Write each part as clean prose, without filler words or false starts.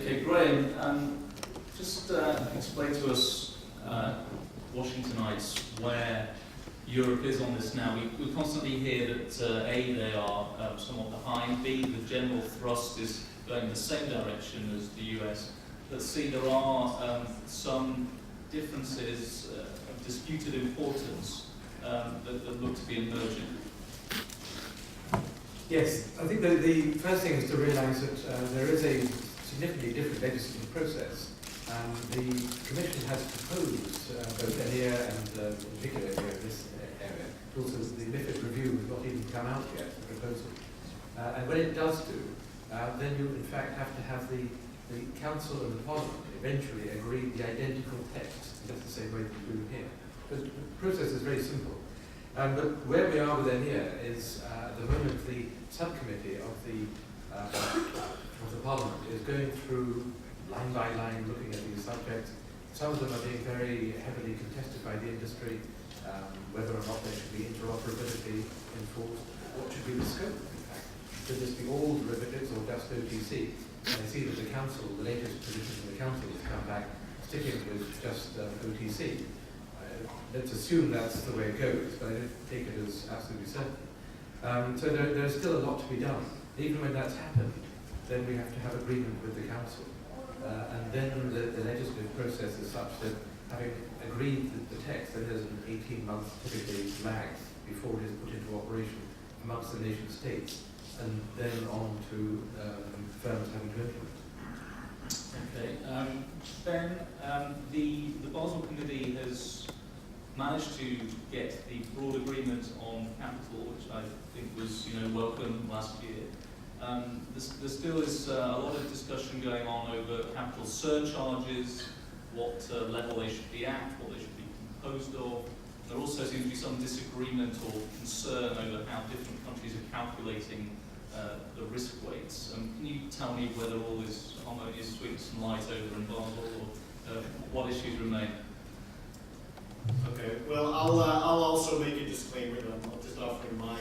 Okay, Graham, just explain to us Washingtonites where Europe is on this now. We constantly hear that they are somewhat behind, B, the general thrust is going in the same direction as the US, but C, there are some differences of disputed importance that look to be emerging. Yes, I think that the first thing is to realise that there is a significantly different legislative process. The Commission has proposed both ENIR and in particular in this area. Also, the MiFID review has not even come out yet, the proposal. And when it does do, then you in fact have to have the Council and the Parliament eventually agree the identical text. That's the same way that we do here. But the process is very simple. But where we are with ENIR is at the moment the subcommittee of the Parliament is going through line by line looking at these subjects. Some of them are being very heavily contested by the industry, whether or not there should be interoperability enforced. What should be the scope, in fact? Should this be all derivatives or just OTC? And I see that the Council, the latest position of the Council has come back sticking with just OTC. Let's assume that's the way it goes, but I don't take it as absolutely certain. So there's still a lot to be done. Even when that's happened, then we have to have agreement with the Council. And then the legislative process is such that having agreed the text, then there's an 18-month typically lag before it is put into operation amongst the nation states, and then on to firms having to implement. Okay. Ben, the Basel Committee has managed to get the broad agreement on capital, which I think was welcome last year. There still is a lot of discussion going on over capital surcharges, what level they should be at, what they should be composed of. There also seems to be some disagreement or concern over how different countries are calculating the risk weights. Can you tell me whether all is harmonious, sweet and light over in Basel, or what issues remain? Okay, well, I'll also make a disclaimer that I'm just offering my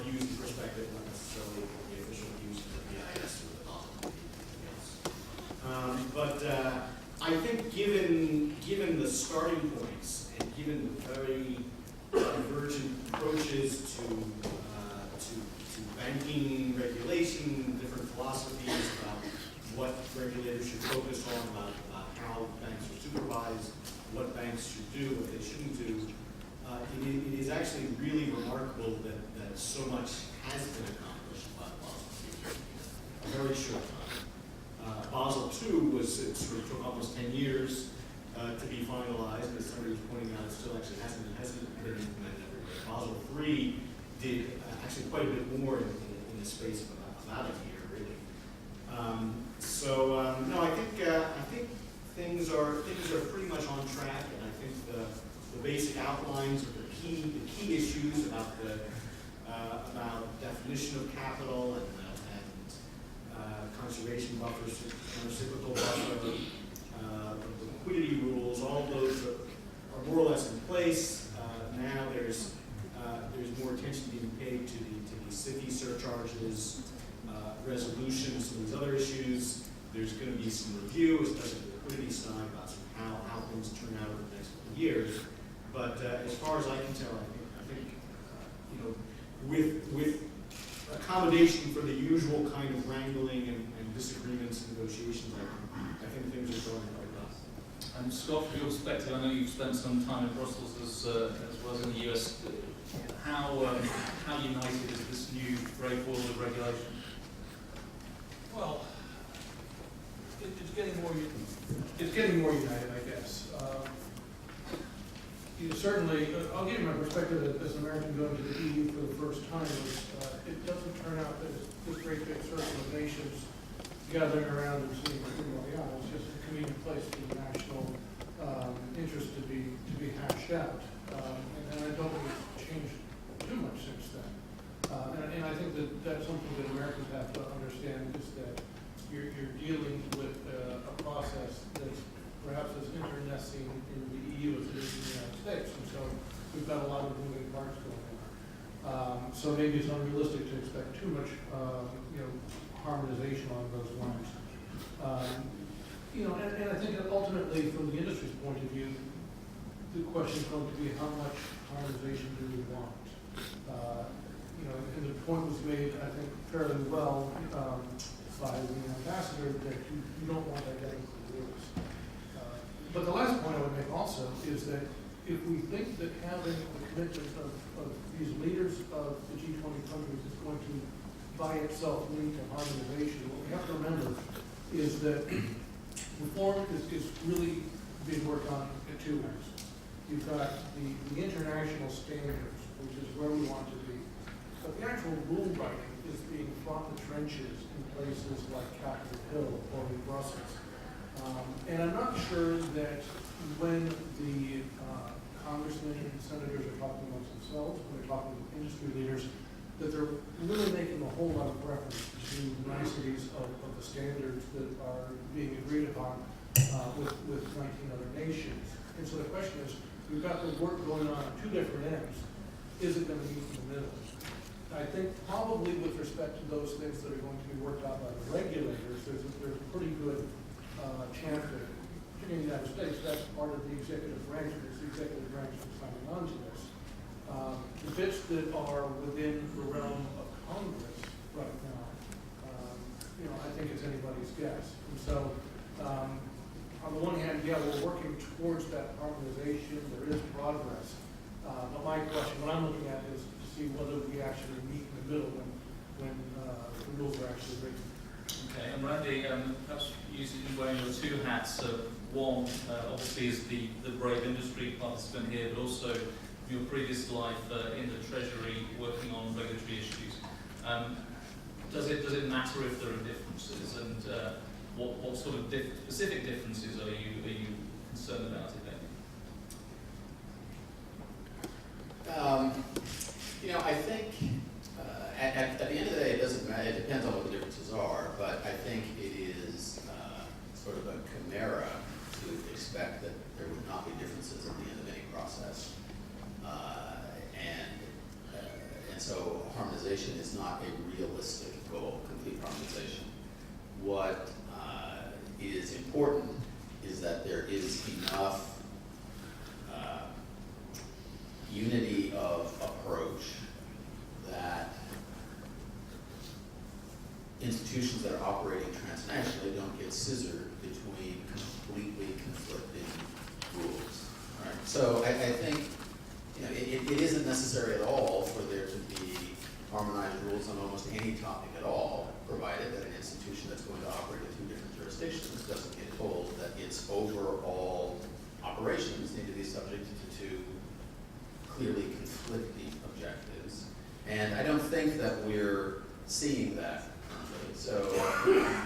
views and perspective, not necessarily the official views of the BIS or the Basel Committee. But I think given the starting points and given the very divergent approaches to banking regulation, different philosophies about what regulators should focus on, about how banks are supervised, what banks should do, what they shouldn't do. It is actually really remarkable that so much has been accomplished by Basel III in a very short time. Basel II it sort of took almost 10 years to be finalized. As somebody was pointing out, it still actually hasn't been implemented everywhere. Basel III did actually quite a bit more in the space of about a year, really. No, I think things are pretty much on track, and I think the basic outlines of the key issues about definition of capital and conservation buffers, countercyclical buffer, the liquidity rules, all of those are more or less in place. Now there's more attention being paid to the SIFI surcharges, resolutions, some of these other issues. There's going to be some review, especially the liquidity side, about how things turn out over the next couple of years. But as far as I can tell, I think with accommodation for the usual kind of wrangling and disagreements and negotiations, I think things are going quite well. And Scott, from your perspective, I know you've spent some time in Brussels as well as in the US. How united is this new great world of regulation? Well, it's getting more united, I guess. Certainly, I'll give you my perspective as an American going to the EU for the first time. It doesn't turn out that it's this great big circle of nations gathering around and seeing what's going on. It's just a convenient place for the national interest to be hashed out. And I don't think it's changed too much since then. And I think that's something that Americans have to understand, is that you're dealing with a process that's perhaps as internecine in the EU as it is in the United States. And so we've got a lot of moving parts going on. So maybe it's unrealistic to expect too much harmonization on those lines. And I think that ultimately, from the industry's point of view, the question is going to be how much harmonization do we want? And the point was made, I think, fairly well by the ambassador that you don't want identical rules. But the last point I would make also is that if we think that having the commitment of these leaders of the G20 countries is going to by itself lead to harmonization, what we have to remember is that reform is really being worked on at two ends. You've got the international standards, which is where we want to be, but the actual rule writing is being fought in the trenches in places like Capitol Hill or in Brussels. And I'm not sure that when the congressmen and senators are talking amongst themselves, when they're talking with industry leaders, that they're really making a whole lot of reference to niceties of the standards that are being agreed upon with 19 other nations. And so the question is, we've got the work going on two different ends. Is it going to meet in the middle? I think probably with respect to those things that are going to be worked out by the regulators, there's a pretty good chance that, particularly in the United States, that's part of the executive branch, and it's the executive branch that's signing on to this. The bits that are within the realm of Congress right now, I think it's anybody's guess. And so, on the one hand, yeah, we're working towards that harmonization. There is progress. But my question, what I'm looking at is to see whether we actually meet in the middle when the rules are actually written. Okay, and Randy, perhaps using wearing your two hats, one obviously is the brave industry participant here, but also your previous life in the Treasury working on regulatory issues. Does it matter if there are differences, and what sort of specific differences are you concerned about, if any? I think at the end of the day, it doesn't matter. It depends on what the differences are, but I think it is sort of a chimera to expect that there would not be differences at the end of any process. And so harmonization is not a realistic goal, complete harmonization. What is important is that there is enough unity of approach that institutions that are operating transnationally don't get scissored between completely conflicting rules. Right? So I think it isn't necessary at all for there to be harmonized rules on almost any topic at all, provided that an institution that's going to operate in two different jurisdictions doesn't get told that its overall operations need to be subject to two clearly conflicting objectives. And I don't think that we're seeing that currently. So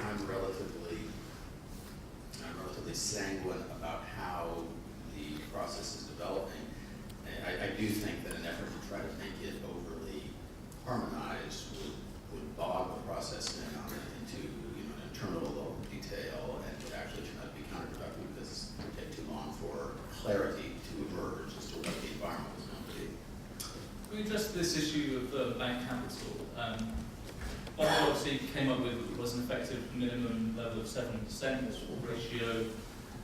I'm relatively sanguine about how the process is developing. I do think that an effort to try to make it overly harmonized would bog the process down into an interminable detail and would actually turn out to be counterproductive because it would take too long for clarity to emerge as to what the environment was going to be. We addressed this issue of bank capital. Basel obviously came up with was an effective minimum level of 7% ratio, which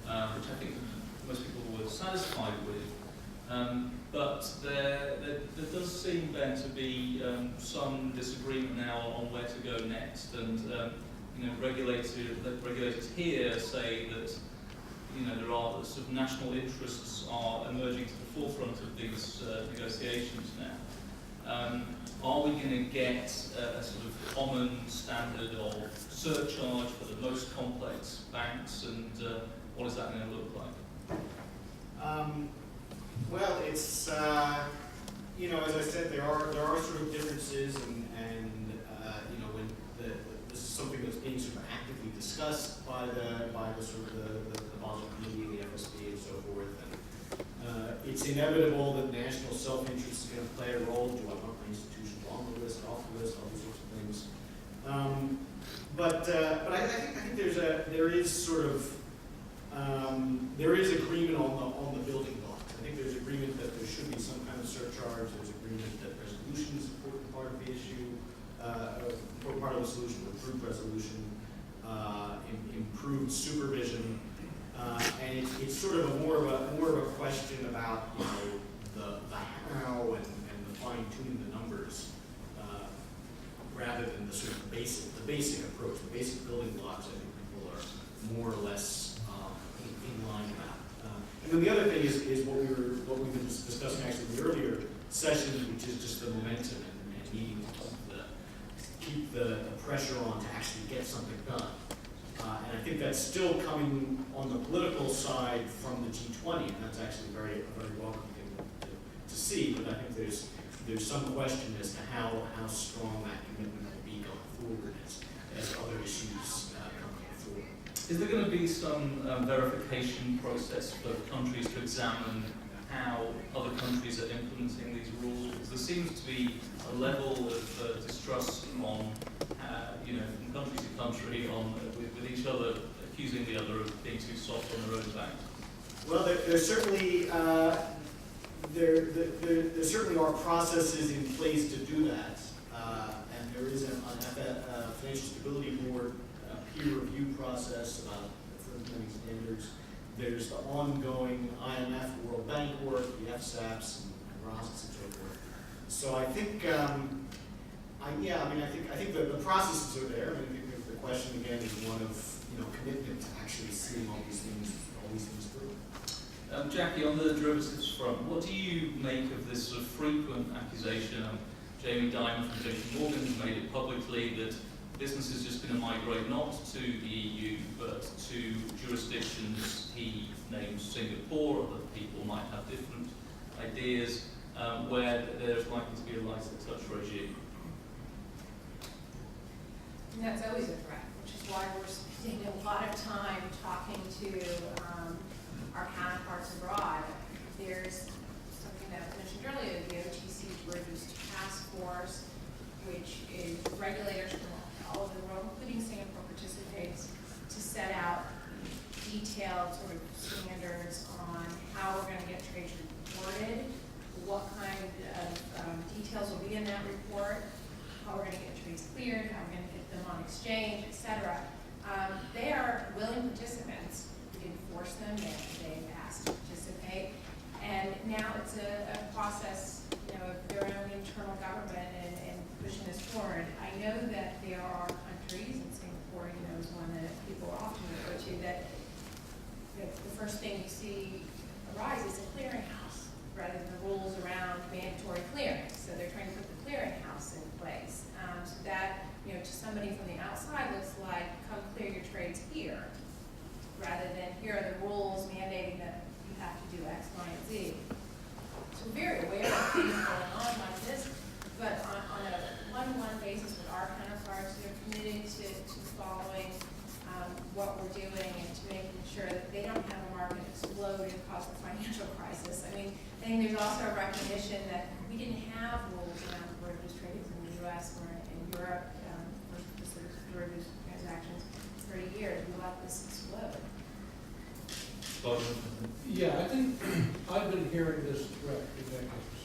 I think most people were satisfied with. But there does seem then to be some disagreement now on where to go next, and regulators here say that there are sort of national interests are emerging to the forefront of these negotiations now. Are we going to get a sort of common standard of surcharge for the most complex banks, and what is that going to look like? Well, it's as I said, there are sort of differences, and when this is something that's being sort of actively discussed by the sort of the Basel Committee, the FSB, and so forth. And it's inevitable that national self-interest is going to play a role. Do I want my institution on the list, off the list, all these sorts of things. But I think there is agreement on the building blocks. I think there's agreement that there should be some kind of surcharge. There's agreement that resolution is an important part of the issue, important part of the solution, improved resolution. improved supervision, and it's sort of more of a question about the how and the fine tuning the numbers, rather than the sort of basic approach, the basic building blocks. I think people are more or less in line about. And then the other thing is what we've been discussing actually in the earlier session, which is just the momentum and needing to keep the pressure on to actually get something done. And I think that's still coming on the political side from the G20, and that's actually a very welcome thing to see. But I think there's some question as to how strong that commitment will be going forward as other issues come forward. Is there going to be some verification process for countries to examine how other countries are implementing these rules? Because there seems to be a level of distrust on, from country to country with each other accusing the other of being too soft on their own back. Well, there certainly there certainly are processes in place to do that, and there is a Financial Stability Board peer review process about implementing standards. There's the ongoing IMF, World Bank work, the FSAPs, and ROSS and so forth. So I think, I think the processes are there. I think the question again is one of commitment to actually seeing all these things through. Jackie, on the derivatives front, what do you make of this sort of frequent accusation? Jamie Dimon from JP Morgan has made it publicly that business is just going to migrate not to the EU, but to jurisdictions. He names Singapore, other people might have different ideas, where there's likely to be a lighter touch regime. And that's always a threat, which is why we're spending a lot of time talking to our counterparts abroad. There's something that was mentioned earlier, the OTC Derivatives Task Force, which is regulators from all over the world, including Singapore, participates to set out detailed sort of standards on how we're going to get trades reported, what kind of details will be in that report, how we're going to get trades cleared, how we're going to get them on exchange, etc. They are willing participants. We didn't force them; they've asked to participate, and now it's a process, of their own internal government and pushing this forward. I know that there are countries, and Singapore, is one that people often refer to, that the first thing you see arise is a clearinghouse rather than the rules around mandatory clearing. So they're trying to put the clearinghouse in place, so that to somebody from the outside looks like, come clear your trades here, rather than here are the rules mandating that you have to do X, Y, and Z. So we're very aware of things going on like this, but on a one-on-one basis with our counterparts, they're committed to following what we're doing and to making sure that they don't have a market explode and cause the financial crisis. I think there's also a recognition that we didn't have rules around derivatives trades in the U.S. or in Europe for derivatives transactions for 30 years. We let this explode. Yeah, I think I've been hearing this threat for decades,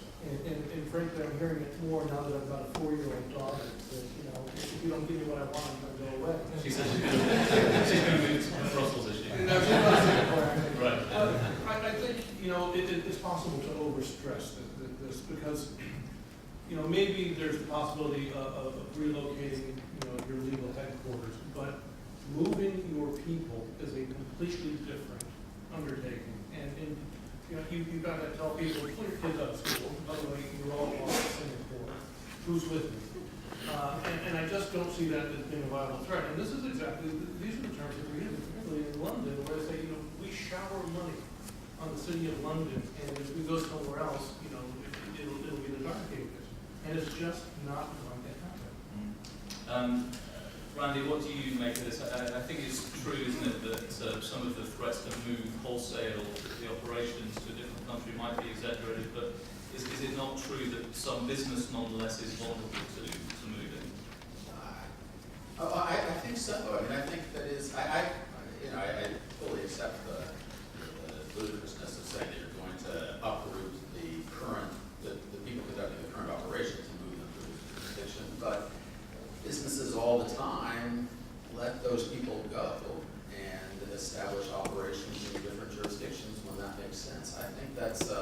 and frankly, I'm hearing it more now that I've got a 4-year-old daughter. That if you don't give me what I want, I'm going to go away. She says she's going to move to Brussels this year. Right. I think it's possible to overstress this because maybe there's the possibility of relocating your legal headquarters, but moving your people is a completely different undertaking, and you've got to tell people, pull your kids out of school. By the way, you're all off Singapore. Who's with me? And I just don't see that as being a viable threat. And this is exactly, these are the terms that we have, particularly in London, where they say, we shower money on the city of London, and if we go somewhere else, it'll be the dark ages, and it's just not going to happen. Randy, what do you make of this? I think it's true, isn't it, that some of the threats to move wholesale the operations to a different country might be exaggerated, but is it not true that some business nonetheless is vulnerable to moving? I think so. I think that is, I fully accept the ludicrousness of saying that you're going to uproot the people conducting the current operations and move them to a jurisdiction, but businesses all the time let those people sense. I think that's,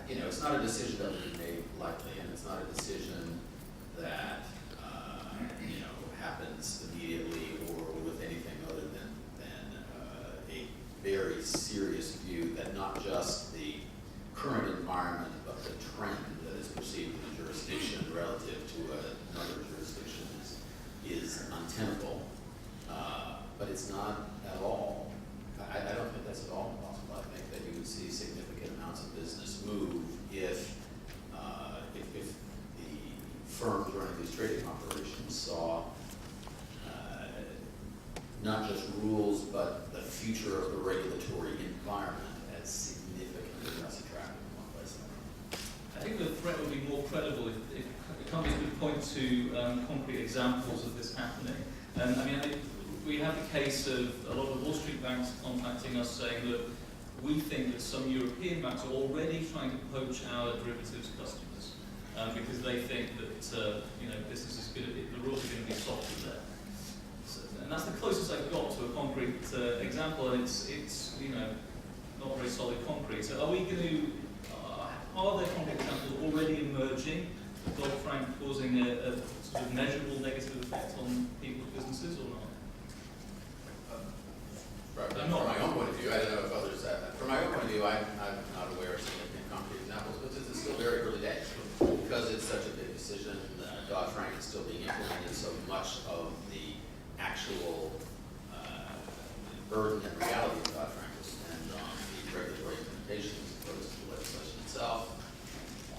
it's not a decision that will be made lightly, and it's not a decision that, happens immediately or with anything other than a very serious view that not just the current environment, but the trend that is perceived in the jurisdiction relative to another jurisdiction is untenable. But it's not at all, I don't think that's at all possible. I think that you would see significant amounts of business move if the firms running these trading operations saw not just rules, but the future of the regulatory environment as significantly less attractive in one place than another. I think the threat would be more credible if companies could point to concrete examples of this happening. I think we have the case of a lot of Wall Street banks contacting us saying that we think that some European banks are already trying to poach our derivatives customers because they think that business is good, the rules are going to be softer there. And that's the closest I've got to a concrete example, and it's not very solid concrete. So are there concrete examples already emerging, Dodd-Frank causing a sort of measurable negative effect on people's businesses or not? From my own point of view, I don't know if others have that. From my own point of view, I'm not aware of significant concrete examples, but it's still very early days. Because it's such a big decision, Dodd-Frank is still being implemented, so much of the actual burden and reality of Dodd-Frank will depend on the regulatory implementation as opposed to the legislation itself.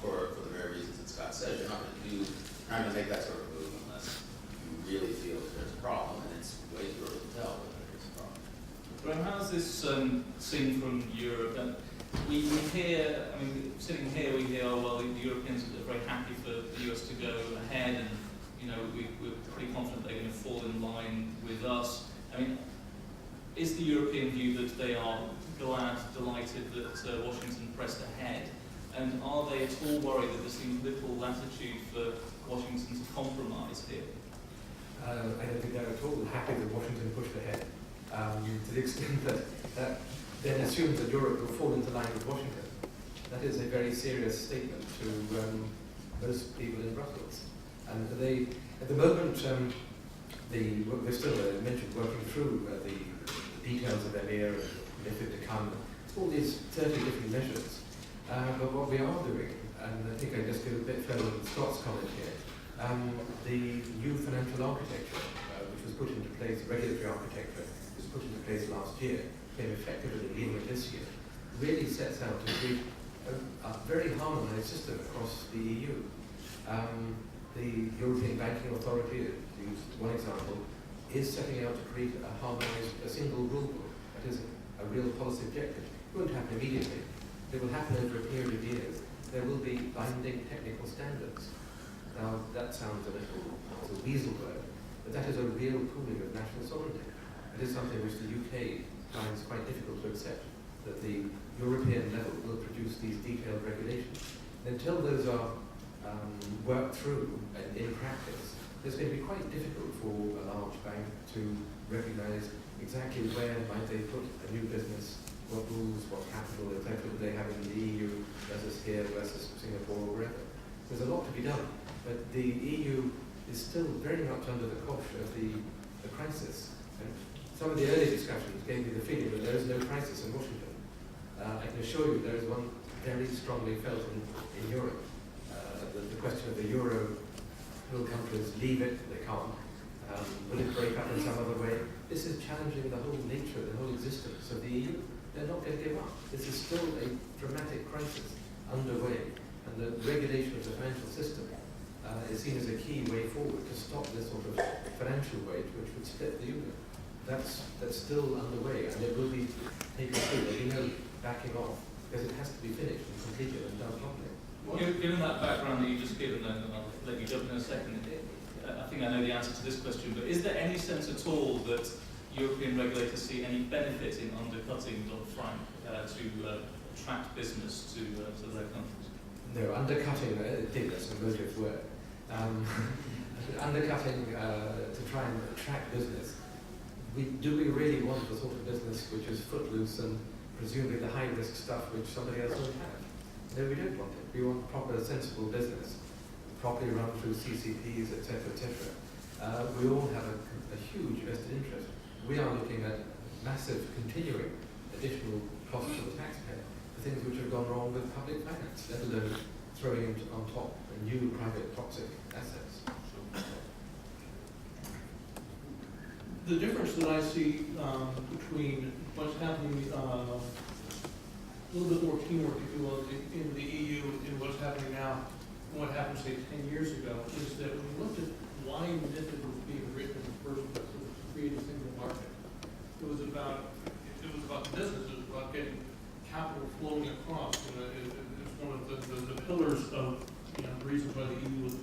For the very reasons that Scott said, you're not going to make that sort of move unless you really feel that there's a problem, and it's way too early to tell whether there's a problem. Graham, how's this seen from Europe? And we hear, sitting here, we hear, the Europeans are very happy for the US to go ahead, and we're pretty confident they're going to fall in line with us. Is the European view that they are delighted that Washington pressed ahead? And are they at all worried that there seems little latitude for Washington to compromise here? I don't think they're at all happy that Washington pushed ahead, to the extent that then assumes that Europe will fall into line with Washington. That is a very serious statement to most people in Brussels. And they, at the moment, we're still, I mentioned, working through the details of EMIR and MiFID to come. It's all these 30 different measures. But what we are doing, and I think I just go a bit further than Scott's comment here, the new financial architecture, which was put into place, regulatory architecture, was put into place last year, came effective at the beginning of this year, really sets out to create a very harmonized system across the EU. The European Banking Authority, to use one example, is setting out to create a single rule book. That is a real policy objective. It won't happen immediately. It will happen over a period of years. There will be binding technical standards. Now, that sounds a little weasel word, but that is a real pooling of national sovereignty. It is something which the UK finds quite difficult to accept, that the European level will produce these detailed regulations. Until those are worked through and in practice, it's going to be quite difficult for a large bank to recognize exactly where might they put a new business, what rules, what capital, etc. do they have in the EU versus here versus Singapore or wherever. There's a lot to be done, but the EU is still very much under the cosh of the crisis. And some of the early discussions gave me the feeling that there is no crisis in Washington. I can assure you there is one very strongly felt in Europe. The question of the euro, will countries leave it? They can't. Will it break up in some other way? This is challenging the whole nature, the whole existence of the EU. They're not going to give up. This is still a dramatic crisis underway, and the regulation of the financial system is seen as a key way forward to stop this sort of financial weight which would split the union. That's still underway, and it will be taken through. There'll be no backing off, because it has to be finished and completed and done properly. Given that background that you just given, and I'll let you jump in a second, I think I know the answer to this question, but is there any sense at all that European regulators see any benefit in undercutting Dodd-Frank to attract business to their countries? No, undercutting, I think that's a motive word. Undercutting to try and attract business. Do we really want the sort of business which is footloose and presumably the high-risk stuff which somebody else won't have. No, we don't want it. We want proper, sensible business, properly run through CCPs, etc., etc. We all have a huge vested interest. We are looking at massive, continuing, additional costs to the taxpayer for things which have gone wrong with public finance, let alone throwing on top new private toxic assets. The difference that I see between what's happening, a little bit more teamwork, if you will, in the EU and what's happening now, and what happened, say, 10 years ago, is that when you looked at why MiFID was being written in the first place, it was to create a single market. It was about business. It was about getting capital flowing across. It's one of the pillars of the reasons why the EU was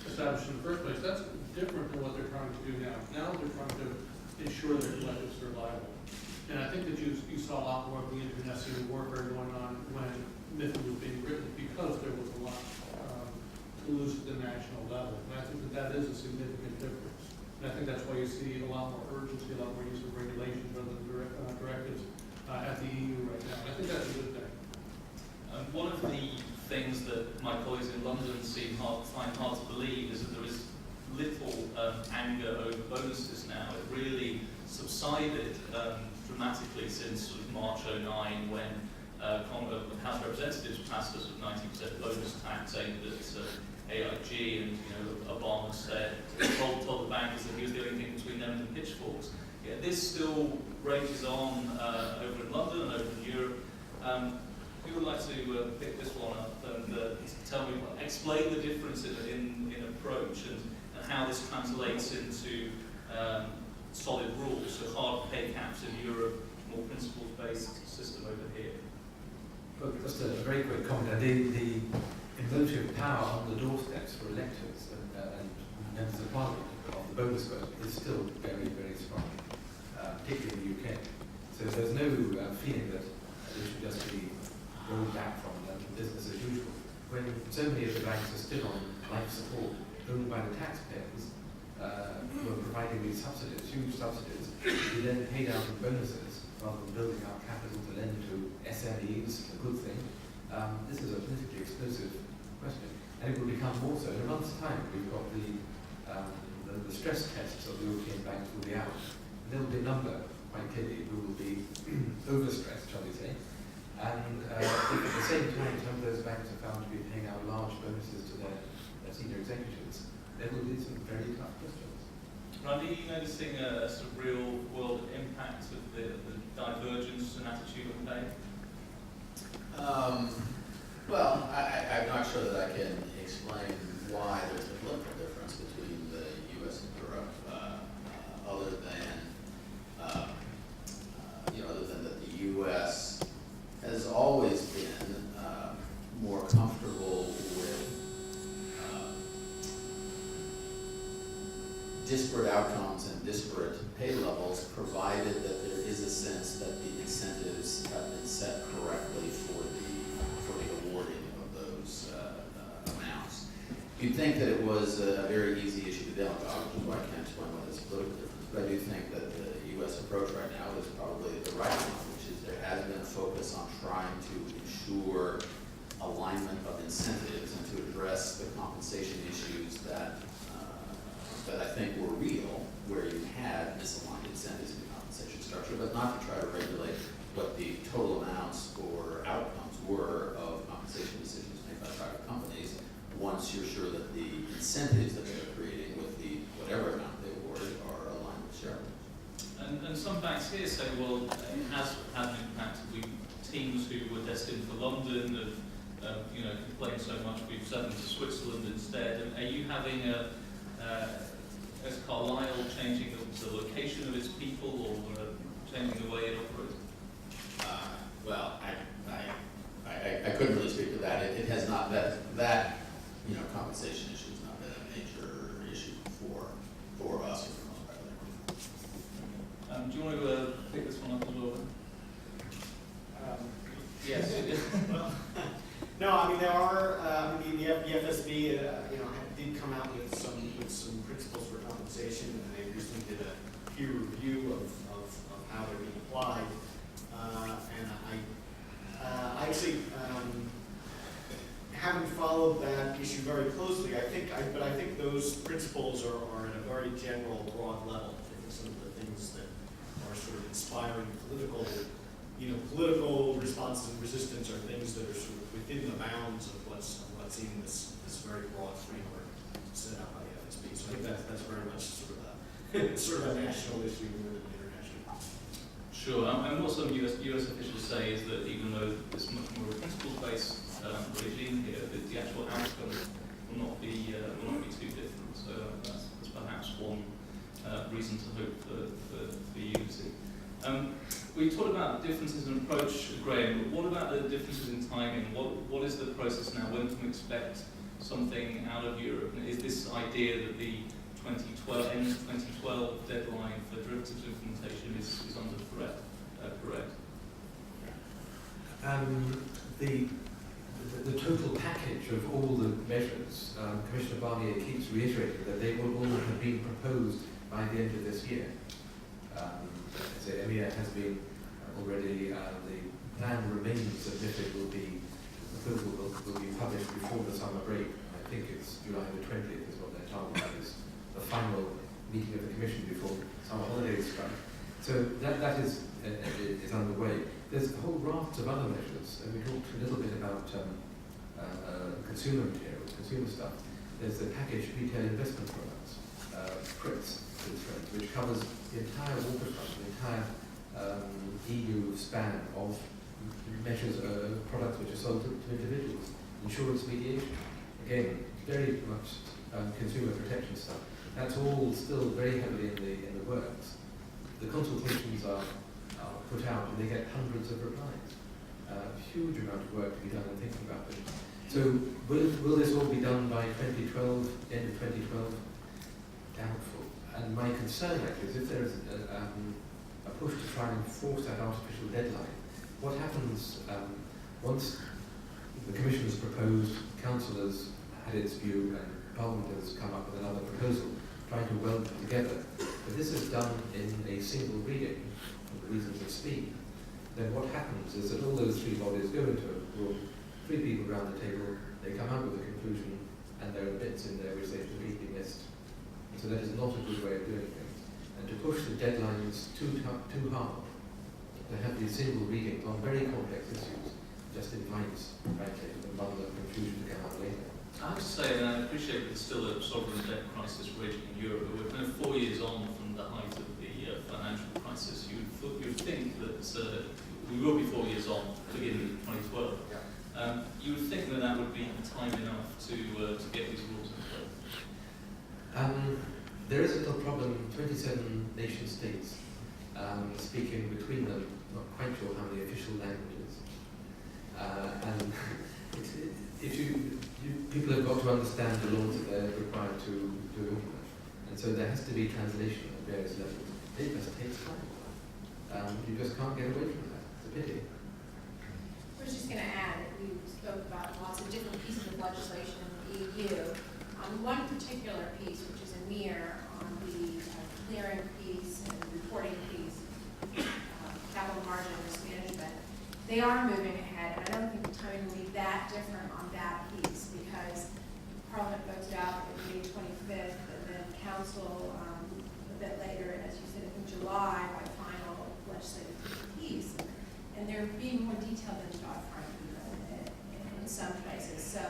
established in the first place. That's different than what they're trying to do now. Now they're trying to ensure their collective survival. And I think that you saw a lot more of the internecine warfare going on when MiFID was being written because there was a lot to lose at the national level. And I think that is a significant difference. And I think that's why you see a lot more urgency, a lot more use of regulations rather than directives at the EU right now. And I think that's a good thing. One of the things that my colleagues in London find hard to believe is that there is little anger over bonuses now. It really subsided dramatically since sort of March 2009 when the House of Representatives passed a sort of 90% bonus tax aimed at AIG, and Obama told the bankers that he was the only thing between them and the pitchforks. Yeah, this still rages on over in London and over in Europe. Who would like to pick this one up and explain the difference in approach and how this translates into solid rules, so hard pay caps in Europe, more principles-based system over here? Well, just a very quick comment. The emotive power on the doorsteps for electors and members of Parliament of the bonus vote is still very, very strong, particularly in the UK. So there's no feeling that it should just be rolled back from business as usual. When so many of the banks are still on life support owned by the taxpayers who are providing these subsidies, huge subsidies, who then paid out in bonuses rather than building up capital to lend to SMEs, a good thing. This is a politically explosive question, and it will become more so. In a month's time, we've got the stress tests of the European banks will be out. There will be a number, quite clearly, who will be overstressed, shall we say. And if at the same time, some of those banks are found to be paying out large bonuses to their senior executives, there will be some very tough questions. Randy, are you noticing a sort of real-world impact of the divergence in attitude on pay? Well, I'm not sure that I can explain why there's a political difference between the U.S. and Europe, other than that the U.S. has always been more comfortable with disparate outcomes and disparate pay levels, provided that there is a sense that the incentives have been set correctly for the awarding of those amounts. You'd think that it was a very easy issue to demagogue, which is why I can't explain why there's a political difference. But I do think that the U.S. approach right now is probably the right one, which is there has been a focus on trying to ensure alignment of incentives and to address the compensation issues that I think were real, where you had misaligned incentives in the compensation structure, but not to try to regulate what the total amounts or outcomes were of compensation decisions made by private companies, once you're sure that the incentives that they're creating with the whatever amount they awarded are aligned with shareholders. And some banks here say, well, it has had an impact. Teams who were destined for London have complained so much, we've sent them to Switzerland instead. And are you having is Carlyle changing the location of its people or changing the way it operates? Well, I couldn't really speak to that. It has not, that compensation issue has not been a major issue for us or for most private. Do you want to pick this one up as well? Yes. Well, no, I mean there are. The FSB, did come out with some principles for compensation, and they recently did a peer review of very closely. But I think those principles are at a very general, broad level. I think some of the things that are sort of inspiring political responses and resistance are things that are sort of within the bounds of what's in this very broad framework set out by the FSB. So I think that's very much sort of a national issue more than an international. Sure, and what some US officials say is that even though it's much more a principles-based regime here, the actual outcome will not be too different. So that's perhaps one reason to hope for unity. We talked about differences in approach, Graham, but what about the differences in timing? What is the process now? When can we expect something out of Europe? Is this idea that the end of 2012 deadline for derivatives implementation is under threat, correct? The total package of all the measures, Commissioner Barnier keeps reiterating that they will all have been proposed by the end of this year. So EMEA has been already, the plan remains that MiFID will be published before the summer break. I think it's July the 20th is what their target is, the final meeting of the Commission before summer holidays strike. So that is underway. There's a whole raft of other measures, and we talked a little bit about consumer material, consumer stuff. There's the packaged retail investment products, PRITS, which covers the entire waterfront, the entire EU span of measures, products which are sold to individuals. Insurance mediation, again, very much consumer protection stuff. That's all still very heavily in the works. The consultations are put out and they get hundreds of replies. Huge amount of work to be done in thinking about it. So will this all be done by 2012, end of 2012? Doubtful. And my concern actually is if there is a push to try and enforce that artificial deadline, what happens once the Commission has proposed, Council has had its view, and Parliament has come up with another proposal, trying to weld them together. But this is done in a single reading, for the reasons of speed. Then what happens is that all those three bodies go into a room, three people around the table, they come out with a conclusion, and there are bits in there which they've completely missed. So that is not a good way of doing things. And to push the deadlines too hard, to have these single readings on very complex issues, just invites, frankly, the muddle of confusion to come out later. I have to say, and I appreciate that it's still a sovereign debt crisis raging in Europe, but we're kind of 4 years on from the height of the financial crisis. You'd think that we will be 4 years on, beginning of 2012. You would think that would be time enough to get these rules in place. There is a little problem, 27 nation states speaking between them, not quite sure how many official languages. And people have got to understand the laws that they're required to implement. And so there has to be translation at various levels. It just takes time. You just can't get away from that. It's a pity. I was just going to add that we spoke about lots of different pieces of legislation in the EU. One particular piece, which is a mirror on the clearing piece and reporting piece, capital margin risk management, they are moving ahead, and I don't think the timing will be that different on that piece because Parliament votes out on May 25th, and then Council a bit later, and as you said, in July by final legislative piece. And they're being more detailed than Dodd-Frank in some places. So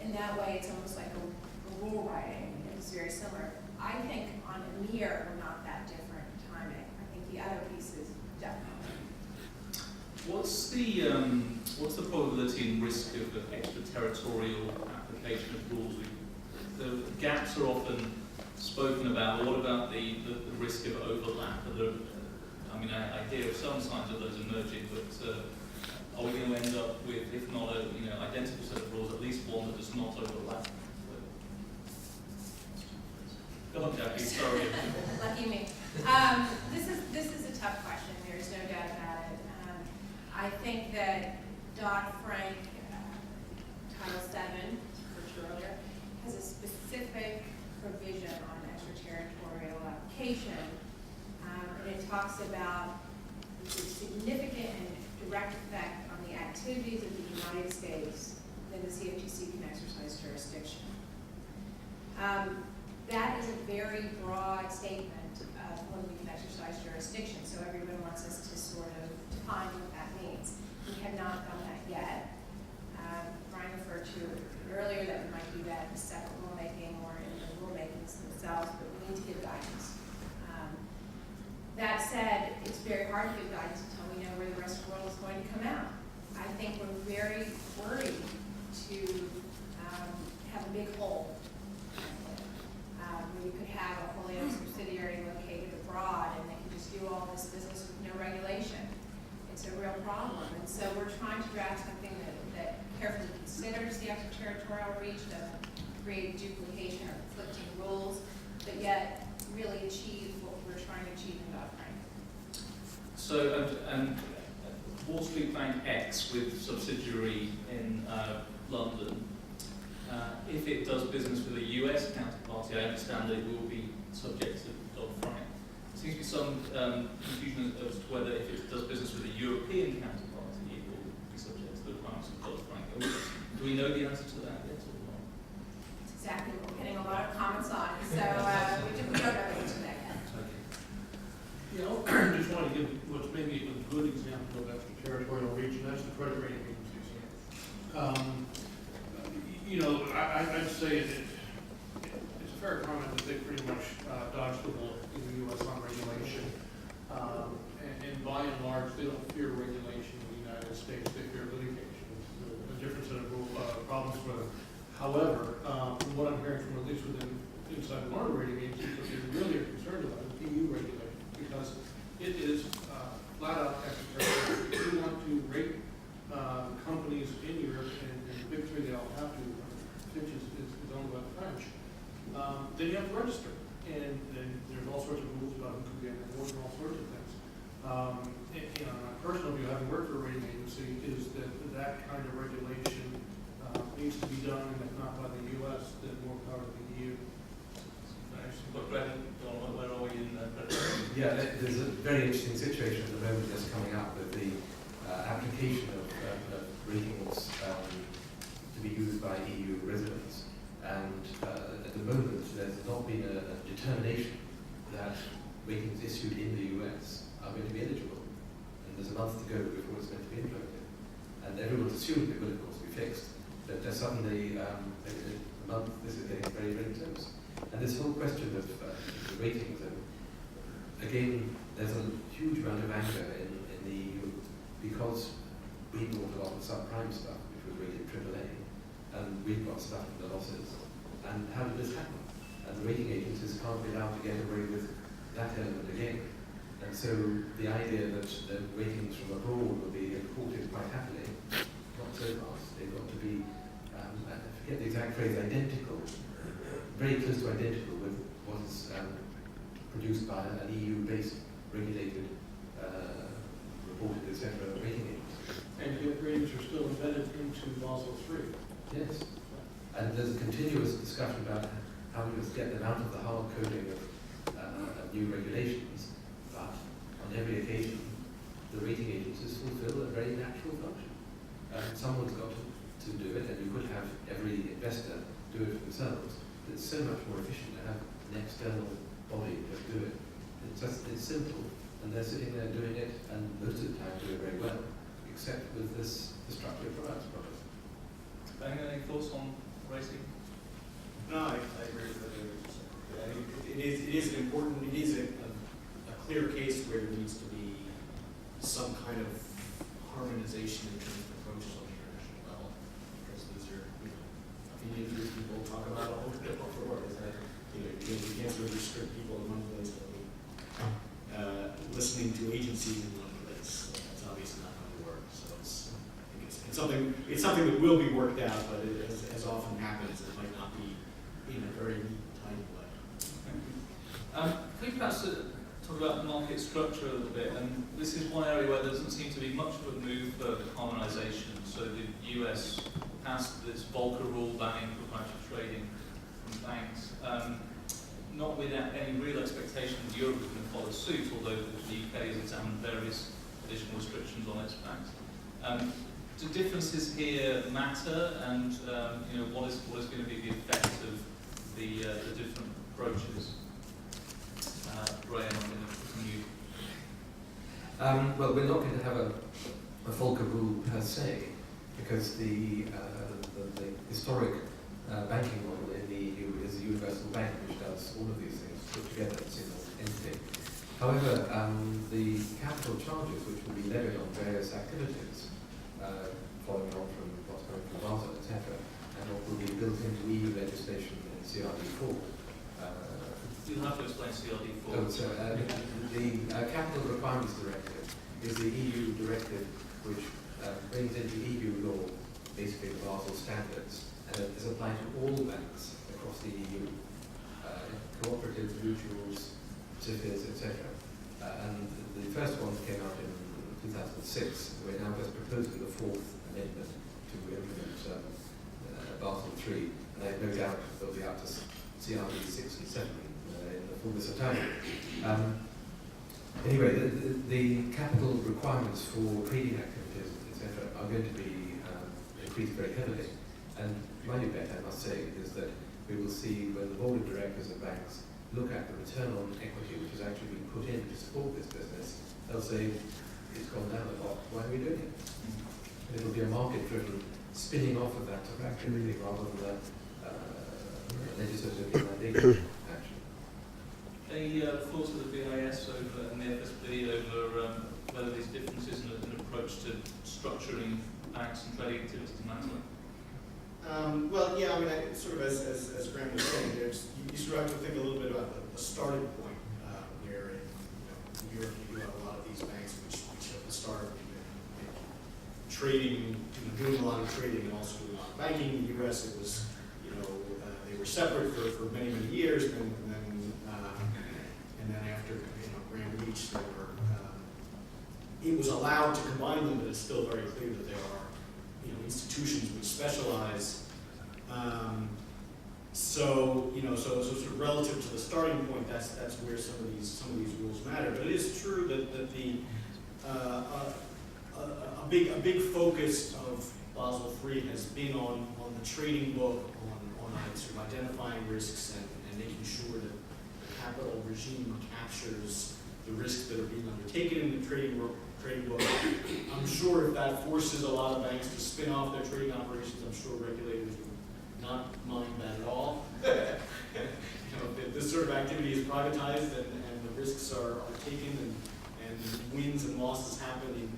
in that way, it's almost like a rule writing. It's very similar. I think on EMIR, we're not that different in timing. I think the other piece is definitely. What's the probability and risk of extraterritorial application of rules? The gaps are often spoken about. What about the risk of overlap? I hear of some signs of those emerging, but are we going to end up with, if not a identical set of rules, at least one that does not overlap? Go on, Jackie. Sorry. Lucky me. This is a tough question. There's no doubt about it. I think that Dodd-Frank Title VII, referred to earlier, has a specific provision on extraterritorial application. And it talks about the significant and direct effect on the activities of the United States then the CFTC can exercise jurisdiction. That is a very broad statement of when we can exercise jurisdiction, so everyone wants us to sort of define what that means. We have not done that yet. Brian referred to earlier that we might do that in separate rulemaking or in the rulemakings themselves, but we need to give guidance. That said, it's very hard to give guidance until we know where the rest of the world is going to come out. I think we're very worried to have a big hole. Where you could have a wholly owned subsidiary located abroad and they can just do all this business with no regulation. It's a real problem. And so we're trying to draft something that carefully considers the extraterritorial reach, doesn't create duplication or conflicting rules, but yet really achieve what we're trying to achieve in Dodd-Frank. So, and Wall Street Bank X with subsidiary in London, if it does business with a US counterparty, I understand it will be subject to Dodd-Frank. There seems to be some confusion as to whether if it does business with a European counterparty, it will be subject to the requirements of Dodd-Frank. Do we know the answer to that yet or not? That's exactly what we're getting a lot of comments on, so we don't know the answer to that yet. You know, I just want to give what's maybe a good example of extraterritorial reach, and that's the credit rating agencies. You know, I'd say it's a fair comment that they pretty much dodged the bullet in the U.S. on regulation. And by and large, they don't fear regulation in the United States, they fear litigation. It's a different set of problems for them. However, from what I'm hearing from at least inside the moderating agencies, what they really are concerned about is EU regulation, because it is flat out extraterritorial. If you want to rate companies in Europe, and the big three they all have to, Fitch is owned by the French, then you have to register. And there's all sorts of rules about who can be on the board and all sorts of things. You know, my personal view, having worked for a rating agency, is that kind of regulation needs to be done, and if not by the U.S., then more power to the EU. But Brendan, where are we in that? Yeah, there's a very interesting situation at the moment that's coming up with the application of ratings to be used by EU residents. And at the moment, there's not been a determination that ratings issued in the US are going to be eligible. And there's a month to go before it's going to be implemented. And everyone's assumed it will, of course, be fixed. But there's suddenly, a month, this is getting very, very close. And this whole question of the ratings, and again, there's a huge amount of anger in the EU because we bought a lot of subprime stuff, which was rated AAA, and we've got stuff in the losses. And how did this happen? And the rating agencies can't be allowed to get away with that element again. And so the idea that the ratings from abroad will be imported quite happily, not so fast. They've got to be, I forget the exact phrase, identical, very close to identical with what is produced by an EU-based regulated, reported, etc. rating agency. And yet ratings are still embedded into Basel III. Yes. And there's a continuous discussion about how we must get them out of the hard coding of new regulations, but on every occasion, the rating agencies fulfill a very natural function. Someone's got to do it, and you could have every investor do it themselves. It's so much more efficient to have an external body just do it. It's simple, and they're sitting there doing it, and most of the time doing it very well, except with this structured products product. Bang, any thoughts on rating? No, I agree with what it is important, it is a clear case where there needs to be some kind of harmonization in terms of approaches on the international level, because these are, opinion groups people talk about all over the world, is that, you can't sort of restrict people in one place to listening to agencies in one place. So that's obviously not going to work. So I think it's something that will be worked out, but as often happens, it might not be in a very neat, tidy way. Can we perhaps talk about market structure a little bit? And this is one area where there doesn't seem to be much of a move for harmonisation. So the US passed this Volcker rule banning proprietary trading from banks. Not without any real expectation that Europe was going to follow suit, although the UK has examined various additional restrictions on its banks. do differences here matter, and what is going to be the effect of the different approaches? Graham, I'm going to put on you. Well, we're not going to have a Volcker rule per se, because the historic banking model in the EU is a universal bank which does all of these things put together in a single entity. However, the capital charges which will be levied on various activities, following on from what's going from Basel, etc., and what will be built into EU legislation in CRD4. You'll have to explain CRD4. The Capital Requirements Directive is the EU directive which brings into EU law basically the Basel standards, and it is applied to all banks across the EU, cooperatives, mutuals, SIFIs, etc. And the first one came out in 2006. We're now just proposing the fourth amendment to implement Basel III, and I have no doubt they'll be up to CRD 6 and 7 in the fullness of time. Anyway, the capital requirements for trading activities, etc., are going to be increased very heavily. And my bet, I must say, is that we will see when the board of directors of banks look at the return on equity which has actually been put in to support this business, they'll say, it's gone down a lot, why are we doing it? And it'll be a market-driven spinning off of that activity rather than a legislative mandate action. Any thoughts of the BIS over, and the FSB over whether these differences in an approach to structuring banks and trading activities matter? Well, yeah, I mean, sort of as Graham was saying, you sort of have to think a little bit about the starting point where in Europe you do have a lot of these banks which at the start trading, doing a lot of trading and also doing a lot of banking. In the U.S. it was, they were separate for many, many years, and then after Graham reached, they were, it was allowed to combine them, but it's still very clear that there are institutions which specialize. So sort of relative to the starting point, that's where some of these rules matter. But it is true that the a big focus of Basel III has been on the trading book, on sort of identifying risks and making sure that the capital regime captures the risks that are being undertaken in the trading book. I'm sure if that forces a lot of banks to spin off their trading operations, I'm sure regulators would not mind that at all. If this sort of activity is privatized and the risks are taken and wins and losses happen in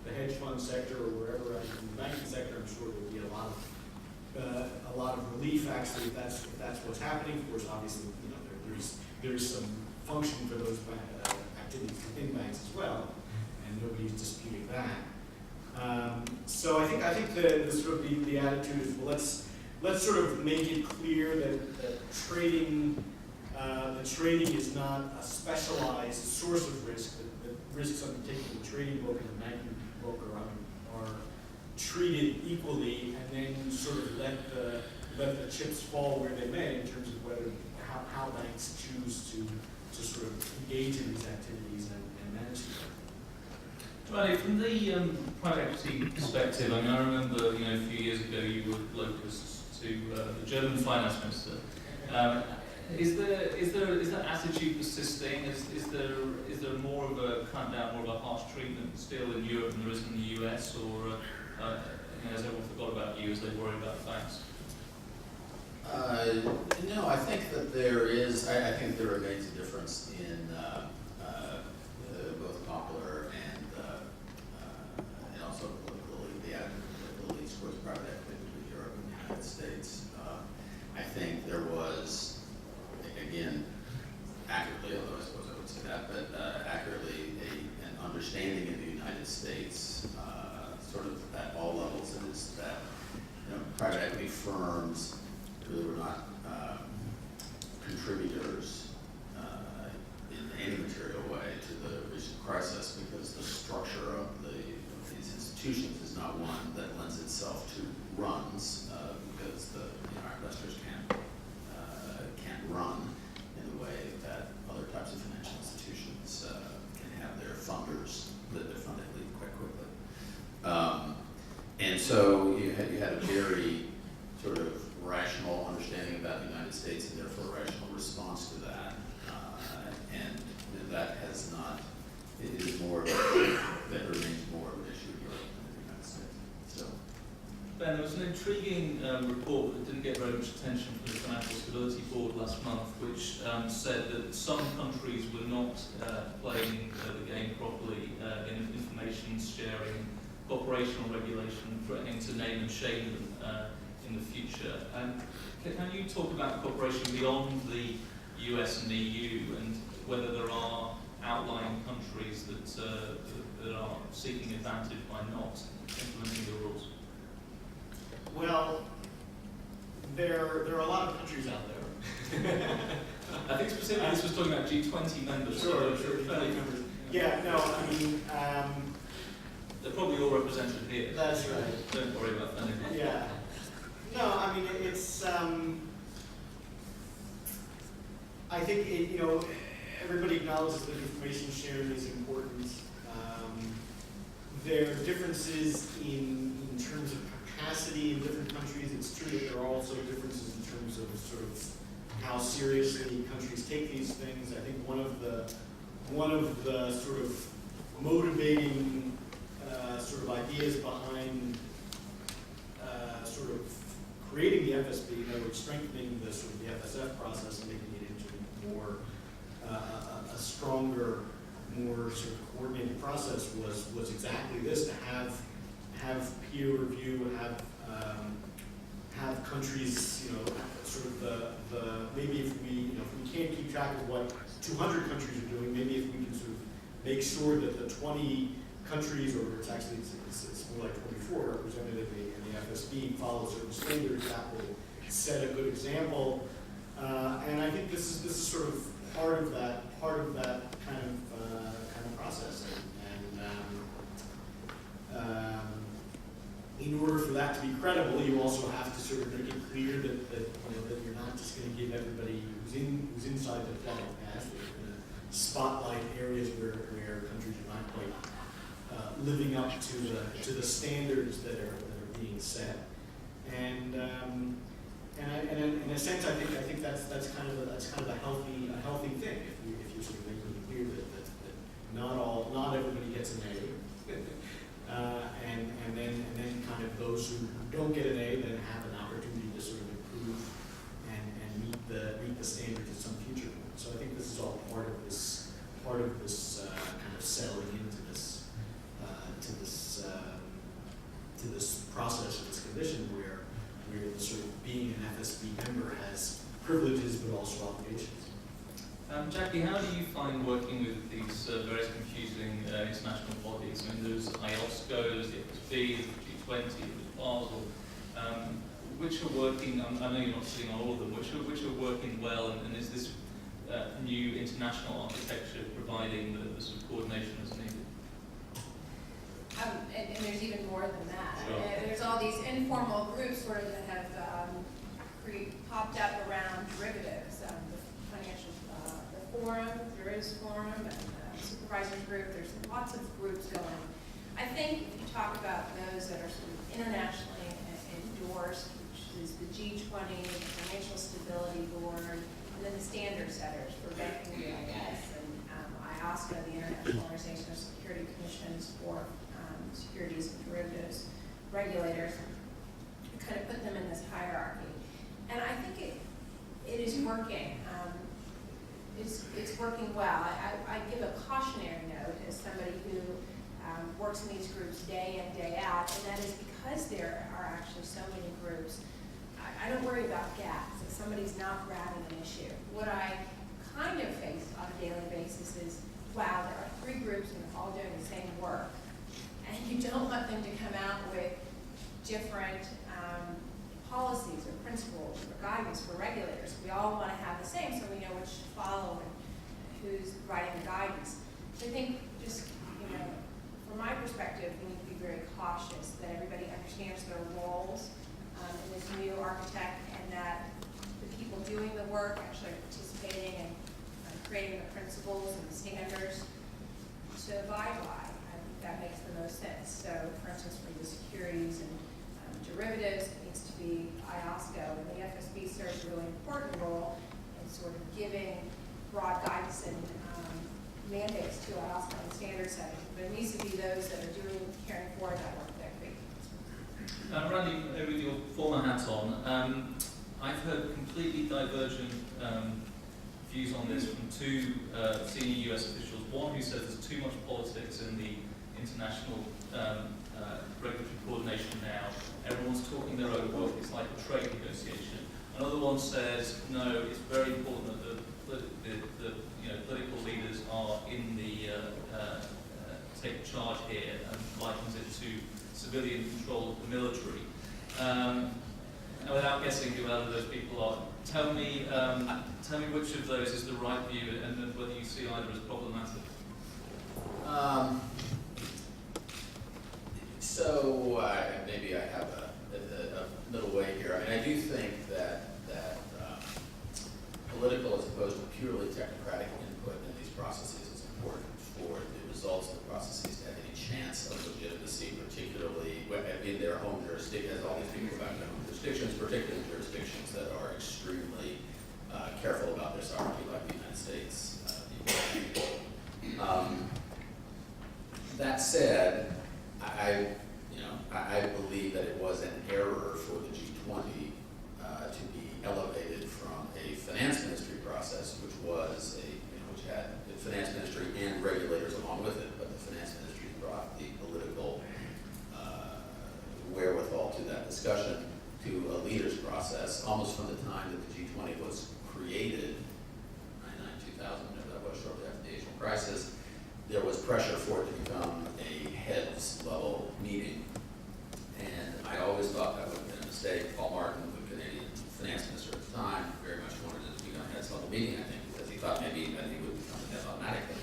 the hedge fund sector or wherever in the banking sector, I'm sure there will be a lot of relief actually if that's what's happening. Of course, obviously, there's some function for those activities within banks as well. And nobody's disputing that. So I think the sort of the attitude is, well, let's sort of make it clear that trading the trading is not a specialized source of risk. That risks undertaken in the trading book and the banking book are treated equally, and then sort of let the chips fall where they may in terms of how banks choose to sort of engage in these activities and manage them. Right, from the private equity perspective, I mean, I remember, a few years ago you were locusts to the German finance minister. Is that attitude persisting? Is there more of a clampdown, more of a harsh treatment still in Europe than there is in the US, or has everyone forgot about you as they worry about banks? No, I think that there is. I think there remains a difference in both popular and also politically the attitude towards private equity between Europe and the United States. I think there was, again, accurately, although I suppose I would say that, but accurately an understanding in the United States, sort of at all levels, is that private equity firms really were not contributors in any material way to the recent crisis, because the structure of these institutions is not one that lends itself to runs, because our investors can't run in the way that other types of financial institutions can have their funders that their funding leave quite quickly. And so you had a very sort of rational understanding about the United States and therefore a rational response to that. And that has not, it is more, that remains more of an issue in Europe than in the United States. So. Ben, there was an intriguing report that didn't get very much attention from the Financial Stability Board last month, which said that some countries were not playing the game properly in information sharing, operational regulation, threatening to name and shame them in the future. Can you talk about cooperation beyond the US and EU and whether there are outlying countries that are seeking advantage by not implementing the rules? Well, there are a lot of countries out there. I think specifically this was talking about G20 members. Sure, G20 members. Yeah, no, I mean, they're probably all represented here. That's right. Don't worry about that. Yeah. No, I mean, it's, I think, everybody acknowledges that information sharing is important. There are differences in terms of capacity in different countries. It's true that there are also differences in terms of sort of how seriously countries take these things. I think one of the sort of motivating sort of ideas behind sort of creating the FSB, strengthening the sort of the FSF process and making it into more a stronger, more sort of coordinated process was exactly this: to have peer review, have countries, sort of the maybe if we can't keep track of what 200 countries are doing, maybe if we can sort of make sure that the 20 countries, or it's actually it's more like 24 represented in the FSB, follow certain standards that will set a good example. And I think this is sort of part of that kind of process. And in order for that to be credible, you also have to sort of make it clear that that you're not just going to give everybody who's inside the club a pass. You're going to spotlight areas where countries are not quite living up to the standards that are being set. And in a sense, I think that's kind of a healthy thing if you're sort of making it clear that not everybody gets an A. And then kind of those who don't get an A then have an opportunity to sort of improve and meet the standards at some future point. So I think this is all part of this kind of settling into this to this process, of this condition where the sort of being an FSB member has privileges but also obligations. Jackie, how do you find working with these various confusing international bodies? I mean, there's IOSCO, the FSB, the G20, the Basel. Which are working? I know you're not sitting on all of them. Which are working well, and is this new international architecture providing the sort of coordination that's needed? And there's even more than that. Sure. There's all these informal groups sort of that have popped up around derivatives. The financial, the forum, derivatives forum, and supervisors group. There's lots of groups going. I think if you talk about those that are sort of internationally endorsed, which is the G20, the Financial Stability Board, and then the standard setters for banking BIS, and IOSCO, the International Organization of Security Commissions for securities and derivatives regulators, kind of put them in this hierarchy. And I think it is working. It's working well. I give a cautionary note as somebody who works in these groups day in, day out, and that is because there are actually so many groups. I don't worry about gaps if somebody's not grabbing an issue. What I kind of face on a daily basis is, wow, there are 3 groups and they're all doing the same work. And you don't want them to come out with different policies or principles or guidance for regulators. We all want to have the same so we know which to follow and who's writing the guidance. So I think just, from my perspective, we need to be very cautious that everybody understands their roles in this new architect, and that the people doing the work actually are participating and creating the principles and the standards to abide by. I think that makes the most sense. So, for instance, for the securities and derivatives, it needs to be IOSCO, and the FSB serves a really important role in sort of giving broad guidance and mandates to IOSCO and standard setting. But it needs to be those that are carrying forward that work there. Randy, with your former hat on, I've heard completely divergent views on this from two senior US officials. One who says there's too much politics in the international regulatory coordination now. Everyone's talking their own book. It's like a trade negotiation. Another one says, no, it's very important that the political leaders are in the take charge here, and likens it to civilian control of the military. And without guessing who either of those people are, tell me which of those is the right view, and whether you see either as problematic. So maybe I have a middle way here. I mean, I do think that political as opposed to purely technocratic input in these processes is important for the results of the processes to have any chance of legitimacy, particularly in their home jurisdiction, as all these people about their home jurisdictions, particularly jurisdictions that are extremely careful about their sovereignty, like the United States. That said, I believe that it was an error for the G20 to be elevated from a finance ministry process, which was which had the finance ministry and regulators along with it, but the finance ministry brought the political wherewithal to that discussion, to a leaders process, almost from the time that the G20 was created, 2000, whenever that was, shortly after the Asian crisis. There was pressure for it to become a heads level meeting. And I always thought that would have been a mistake. Paul Martin, the Canadian finance minister at the time, very much wanted it to become a heads level meeting, I think, because he thought maybe then he would become a head automatically.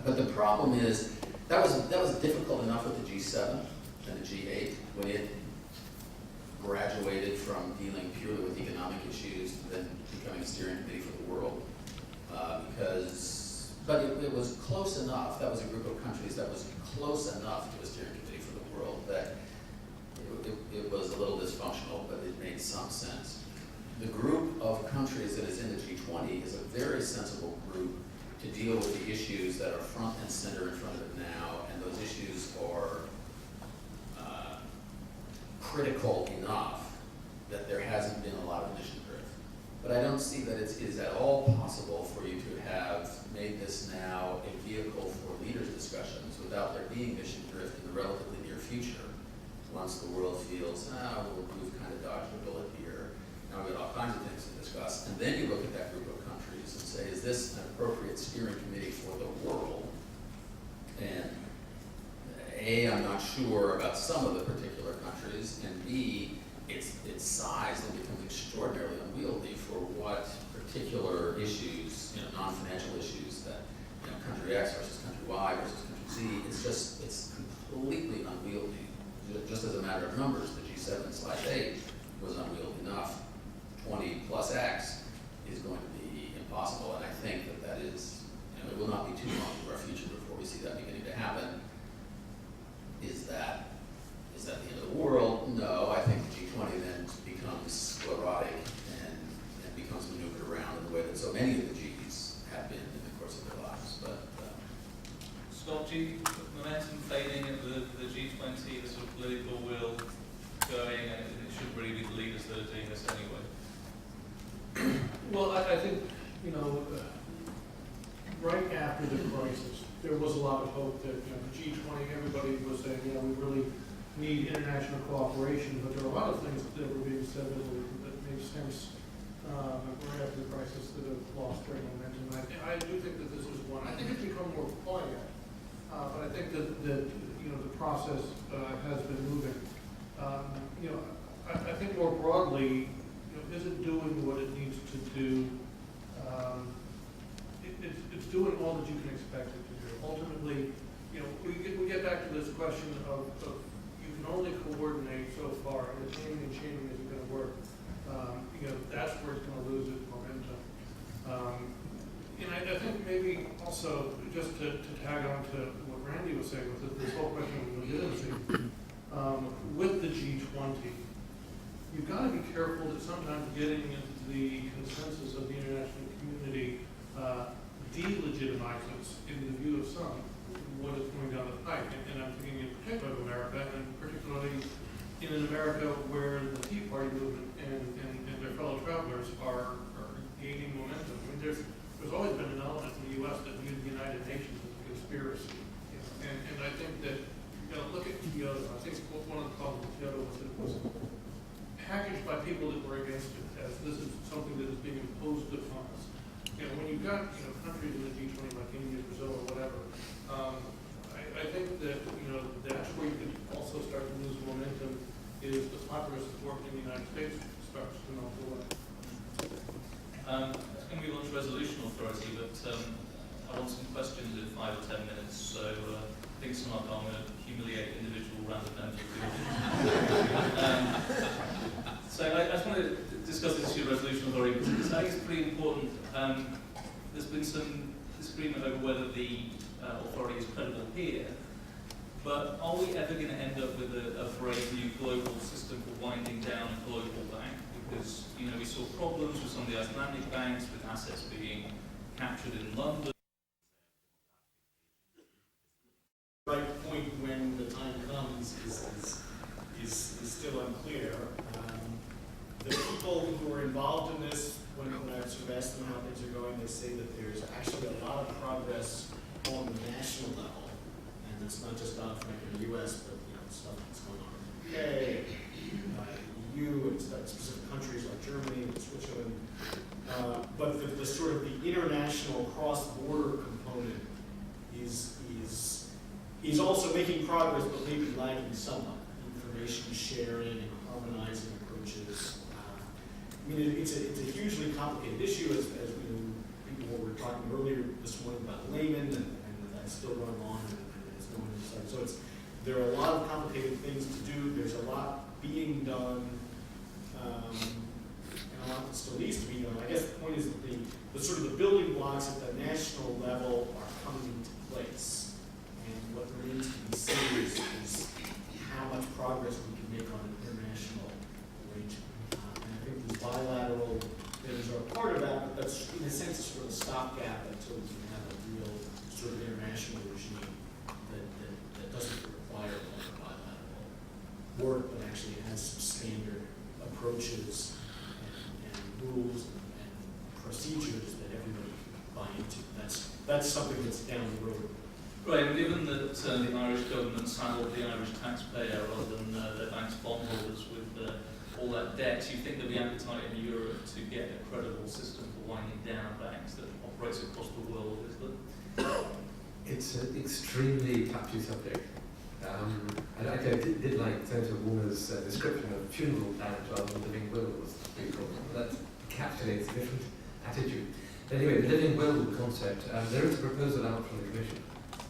But the problem is, that was difficult enough with the G7 and the G8 when it graduated from dealing purely with economic issues to then becoming a steering committee for the world. But it was close enough. That was a group of countries that was close enough to a steering committee for the world that it was a little dysfunctional, but it made some sense. The group of countries that is in the G20 is a very sensible group to deal with the issues that are front and center in front of it now, and those issues are critical enough that there hasn't been a lot of mission drift. But I don't see that it is at all possible for you to have made this now a vehicle for leaders' discussions without there being mission drift in the relatively near future. Once the world feels, we've kind of dodged a bullet here, now we've got all kinds of things to discuss. And then you look at that group of countries and say, is this an appropriate steering committee for the world? And A, I'm not sure about some of the particular countries, and B, its size then becomes extraordinarily unwieldy for what particular issues, non-financial issues that, country X versus country Y versus country Z, it's completely unwieldy. Just as a matter of numbers, the G7/8 was unwieldy enough. 20 plus X is going to be impossible, and I think that is, it will not be too long into our future before we see that beginning to happen. Is that the end of the world? No, I think the G20 then becomes sclerotic and becomes maneuvered around in the way that so many of the Gs have been in the course of their lives. But Scott, momentum fading at the G20, the sort of political will going, and it should really be the leaders that are doing this anyway. Well, I think, right after the crisis, there was a lot of hope that, the G20, everybody was saying, we really need international cooperation, but there are a lot of things that were being said that made sense right after the crisis that have lost their momentum. I do think that this is one. I think it's become more quiet, but I think that the process has been moving. I think more broadly, is it doing what it needs to do? It's doing all that you can expect it to do. Ultimately, we get back to this question of you can only coordinate so far, and the chaining and chaining isn't going to work. That's where it's going to lose its momentum. And I think maybe also, just to tag on to what Randy was saying with this whole question of legitimacy, with the G20, you've got to be careful that sometimes getting the consensus of the international community delegitimizes, in the view of some, what is going down the pike. And I'm thinking in particular of America, and particularly in an America where the Tea Party movement and their fellow travelers are gaining momentum. I mean, there's always been an element in the U.S. that viewed the United Nations as a conspiracy. And I think that, look at Kyoto. I think one of the problems with Kyoto was that it was packaged by people that were against it as this is something that is being imposed upon us. When you've got countries in the G20 like India, Brazil, or whatever, I think that that's where you can also start to lose momentum is the popular support in the United States starts to melt away. It's going to be launch resolution authority, but I want some questions in 5 or 10 minutes, so I think some of them are going to humiliate individual random members of the So I just want to discuss this issue of resolution authority because I think it's pretty important. There's been some disagreement over whether the authority is credible here, but are we ever going to end up with a brave new global system for winding down a global bank? Because we saw problems with some of the Icelandic banks with assets being captured in London. Right point when the time comes is still unclear. The people who are involved in this, when I sort of ask them how things are going, they say that there's actually a lot of progress on the national level, and it's not just Dodd-Frank in the U.S., but stuff that's going on in the UK, EU, and specific countries like Germany and Switzerland. But the sort of the international cross-border component is also making progress, but maybe lagging somewhat. Information sharing and harmonizing approaches. I mean, it's a hugely complicated issue, as people were talking earlier this morning about laymen, and that's still going on, and it's going inside. So there are a lot of complicated things to do. There's a lot being done, and a lot that still needs to be done. I guess the point is that the sort of the building blocks at the national level are coming into place, and what remains to be seen is how much progress we can make on an international arrangement. Bilateral things are a part of that, but that's in a sense a sort of a stopgap until we can have a real sort of international regime that doesn't require a lot of bilateral work, but actually has some standard approaches and rules and procedures that everybody can buy into. That's something that's down the road. Right, and given that the Irish government saddled the Irish taxpayer rather than their bank's bondholders with all that debt, you think there'll be appetite in Europe to get a credible system for winding down banks that operates across the world, is there? It's an extremely touchy subject. And I did like Senator Warner's description of funeral plans rather than living wills. That encapsulates a different attitude. But anyway, the living will concept, there is a proposal out from the Commission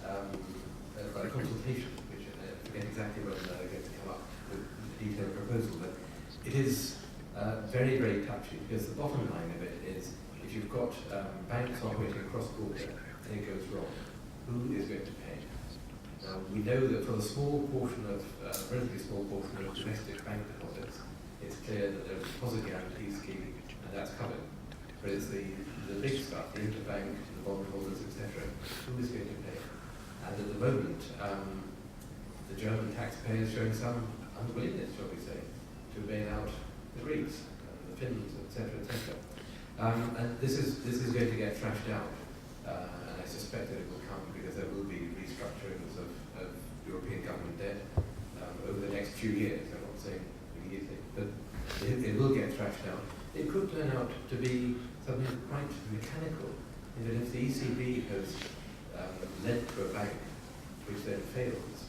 about a consultation, which I forget exactly when they're going to come up with the detailed proposal, but it is very, very touchy, because the bottom line of it is if you've got banks operating cross-border and it goes wrong, who is going to pay? Now, we know that for the small portion of, relatively small portion of domestic bank deposits, it's clear that there's a deposit guarantee scheme, and that's covered. But it's the big stuff, the interbank, the bondholders, etc., who is going to pay? And at the moment, the German taxpayer is showing some unwillingness, shall we say, to bail out the Greeks, the Finns, etc., etc. And this is going to get thrashed out, and I suspect that it will come because there will be restructurings of European government debt over the next few years. I'm not saying immediately, but it will get thrashed out. It could turn out to be something quite mechanical. If the ECB has lent to a bank which then fails,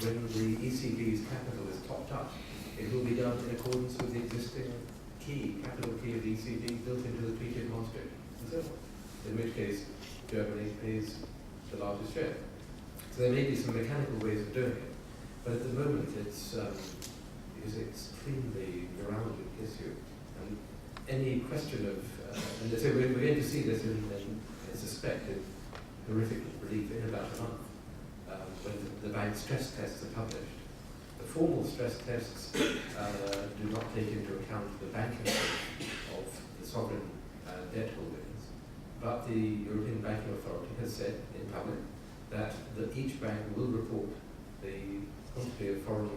when the ECB's capital is topped up, it will be done in accordance with the existing capital key of the ECB built into the treaty of Maastricht, and so on. In which case, Germany pays the largest share. So there may be some mechanical ways of doing it, but at the moment it's an extremely neuralgic issue. And any question of, and so we're going to see this in suspected horrific relief in about a month when the bank stress tests are published. The formal stress tests do not take into account the banking of the sovereign debt holdings, but the European Banking Authority has said in public that each bank will report the quantity of foreign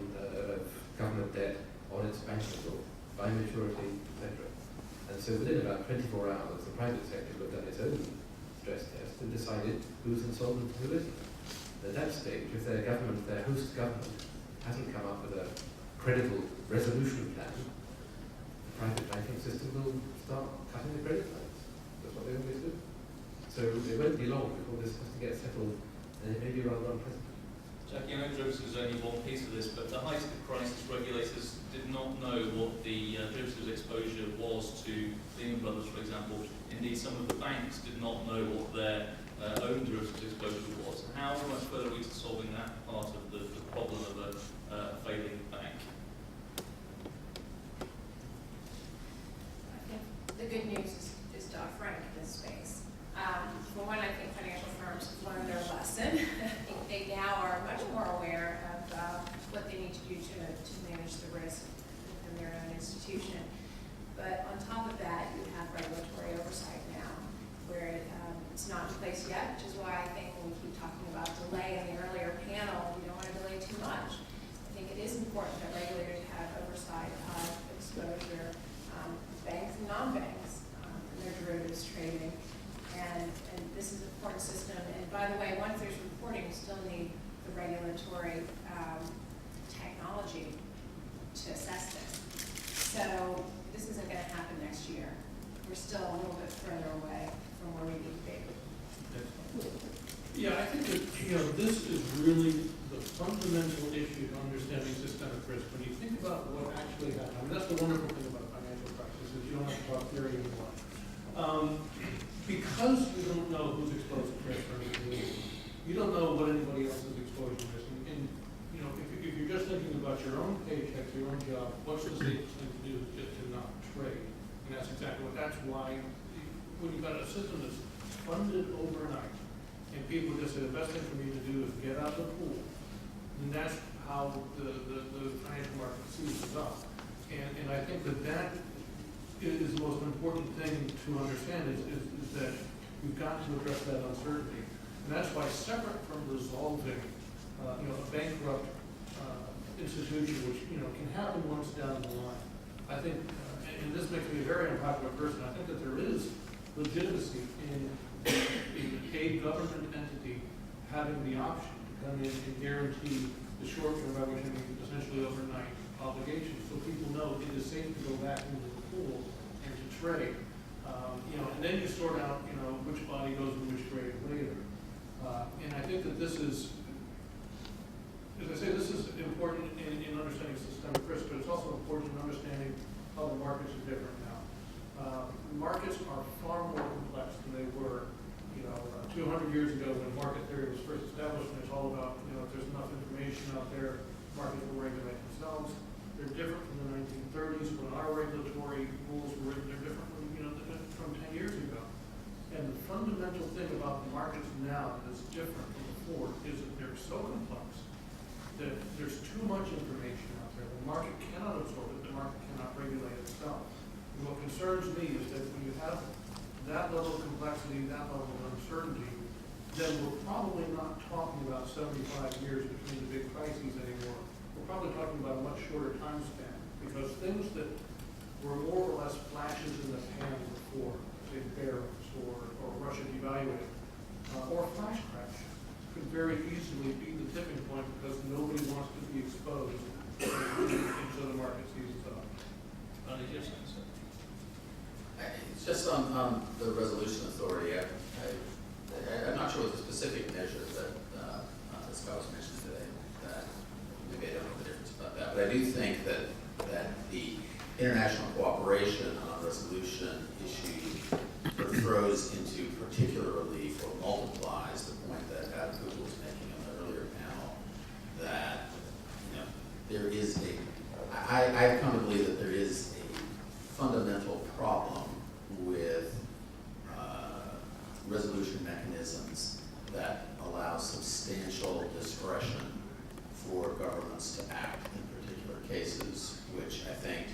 government debt on its banking book by maturity, etc. And so within about 24 hours, the private sector looked at its own stress test and decided who's insolvent and who isn't. At that stage, if their government, their host government, hasn't come up with a credible resolution plan, the private banking system will start cutting the credit lines. That's what they always do. So it won't be long before this has to get settled, and it may be rather unpleasant. Jackie, I know derivatives is only one piece of this, but at the height of the crisis, regulators did not know what the derivatives exposure was to Lehman Brothers, for example. Indeed, some of the banks did not know what their own derivatives exposure was. How much further are we to solving that part of the problem of a failing bank? I think the good news is Dodd-Frank in this space. For one, I think financial firms have learned their lesson. I think they now are much more aware of what they need to do to manage the risk within their own institution. But on top of that, you have regulatory oversight now, where it's not in place yet, which is why I think when we keep talking about delay in the earlier panel, we don't want to delay too much. I think it is important that regulators have oversight of exposure, banks and non-banks, in their derivatives trading. And this is an important system. And by the way, once there's reporting, you still need the regulatory technology to assess this. So this isn't going to happen next year. We're still a little bit further away from where we need to be. Yeah, I think that, this is really the fundamental issue to understanding systemic risk. When you think about what actually happened, I mean, that's the wonderful thing about financial crisis, is you don't have to talk theory anymore. Because you don't know who's exposed to risk or anything, you don't know what anybody else's exposure is. And if you're just thinking about your own paycheck, your own job, what's the safest thing to do is just to not trade. And that's exactly what, that's why when you've got a system that's funded overnight, and people just say the best thing for me to do is get out of the pool, and that's how the financial market sees it up. And I think that is the most important thing to understand is that you've got to address that uncertainty. And that's why, separate from resolving a bankrupt institution, which can happen once down the line, I think, and this makes me a very unpopular person, I think that there is legitimacy in a government entity having the option to come in and guarantee the short-term, by which I mean essentially overnight obligations, so people know it is safe to go back into the pool and to trade. And then you sort out, which body goes in which grade later. And I think that this is, as I say, this is important in understanding systemic risk, but it's also important in understanding how the markets are different now. Markets are far more complex than they were, 200 years ago when market theory was first established, and it's all about, if there's enough information out there, markets will regulate themselves. They're different from the 1930s when our regulatory rules were written. They're different from 10 years ago. And the fundamental thing about the markets now that is different from before is that they're so complex that there's too much information out there. The market cannot absorb it. The market cannot regulate itself. And what concerns me is that when you have that level of complexity, that level of uncertainty, then we're probably not talking about 75 years between the big crises anymore. We're probably talking about a much shorter time span, because things that were more or less flashes in the pan before, say bearings or Russia devaluing, or flash crash, could very easily be the tipping point because nobody wants to be exposed until the market seizes up. It's just on the resolution authority. I'm not sure what the specific measure that Scott was mentioning today. Maybe I don't know the difference about that, but I do think that the international cooperation on resolution issue throws into particular relief or multiplies the point that Adam Google was making on the earlier panel, that there is I've come to believe that there is a fundamental problem with resolution substantial discretion for governments to act in particular cases, which I think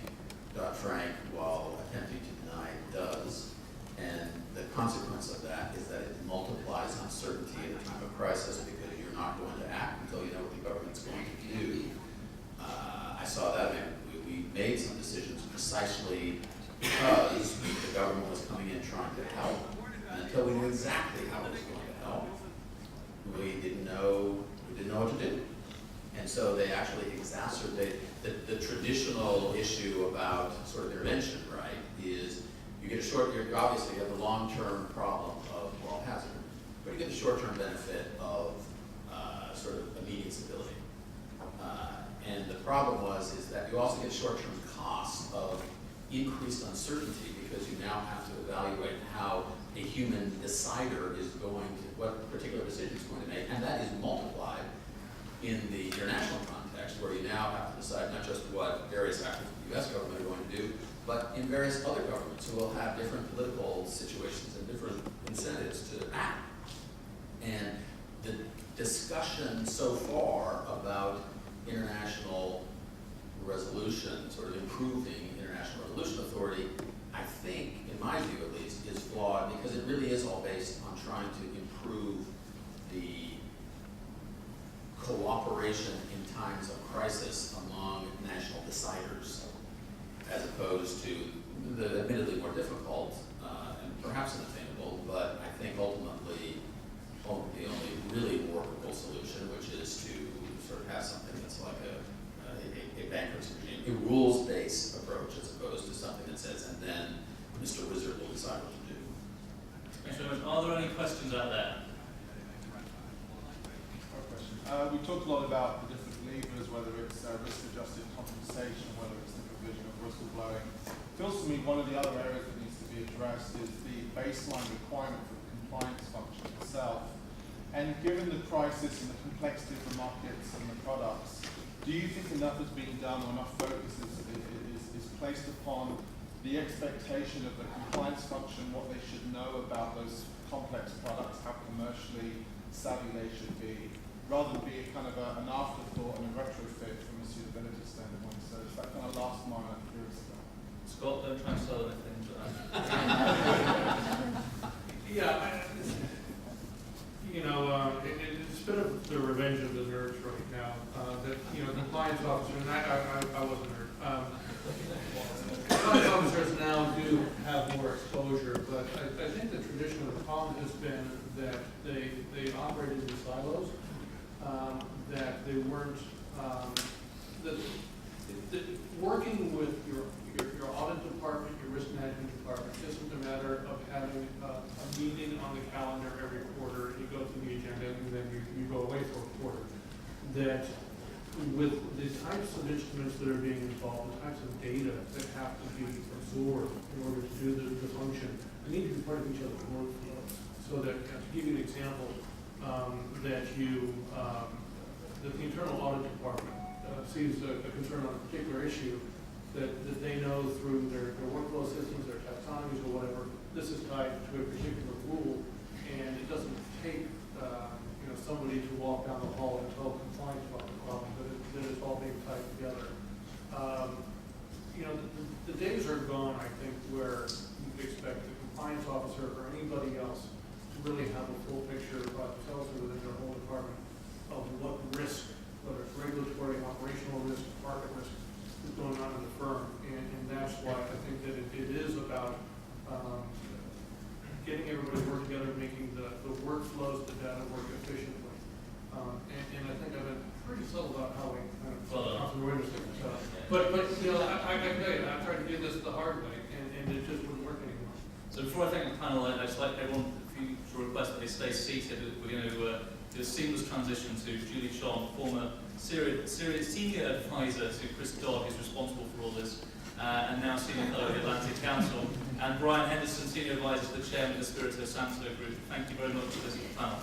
Dodd-Frank, while attempting to deny, does. And the consequence of that is that it multiplies uncertainty at a time of crisis, because you're not going to act until you know what the government's going to do. I saw that, and we made some decisions precisely because the government was coming in trying to help. And until we knew exactly how it was going to help, we didn't know what to do. And so they actually exacerbate the traditional issue about sort of intervention, right, is you get obviously you have the long-term problem of moral hazard, but you get the short-term benefit of sort of immediate stability. And the problem is that you also get short-term costs of increased uncertainty, because you now have to evaluate how a human decider is going to, what particular decision is going to make, and that is multiplied in the international context, where you now have to decide not just what various actors of the U.S. government are going to do, but in various other governments who will have different political situations and different incentives to act. And the discussion so far about international resolution, sort of improving international resolution authority, I think, in my view at least, is flawed, because it really is all based on trying to improve the cooperation in times of crisis among national deciders, as opposed to the admittedly more difficult and perhaps unattainable, but I think ultimately the only really workable solution, which is to sort of have something that's like a bankruptcy regime, a rules-based approach, as opposed to something that says, and then Mr. Wizard will decide what to do. Thanks very much. Are there any questions out there? We talked a lot about the different levers, whether it's risk-adjusted compensation, whether it's the provision of whistleblowing. It feels to me one of the other areas that needs to be addressed is the baseline requirement for the compliance function itself. And given the crisis and the complexity of the markets and the products, do you think enough has been done, or enough focus is placed upon the expectation of the compliance function, what they should know about those complex products, how commercially savvy they should be, rather than be kind of an afterthought and a retrofit from a suitability standpoint? So it's that kind of last mile I'm curious about. Scott, don't try and sell anything to that. Yeah, it's a bit of the revenge of the nerds right now. The compliance officer, and I wasn't a nerd. Compliance officers now do have more exposure, but I think the tradition of the problem has been that they operated in silos, that they weren't, that working with your audit department, your risk management department, isn't a matter of having a meeting on the calendar every quarter, and you go through the agenda, and then you go away for a quarter. That with the types of instruments that are being involved, the types of data that have to be absorbed in order to do the function, they need to be part of each other's workflows. So that, to give you an example, that the internal audit department sees a concern on a particular issue, that they know through their workflow systems, their taxonomies or whatever, this is tied to a particular rule, and it doesn't take somebody to walk down the hall and tell compliance about the problem, that it's all being tied together. The days are gone, I think, where you could expect the compliance officer or anybody else to really have a full picture about themselves or within their whole department of what risk, whether it's regulatory, operational risk, market risk, is going on in the firm. And that's why I think that it is about getting everybody to work together, making the workflows, the data work efficiently. And I think I've been pretty subtle about how we kind of the Reuters stuff. But I can tell you, I tried to do this the hard way, and it just wouldn't work anymore. So before I thank the panel, I'd just like everyone, if you should request that they stay seated, we're going to do a seamless transition to Julie Chong, former senior advisor to Chris Dodd, who's responsible for all this, and now senior fellow of the Atlantic Council, and Brian Henderson, senior advisor to the chairman of the Spirito Santo Group. Thank you very much for this panel.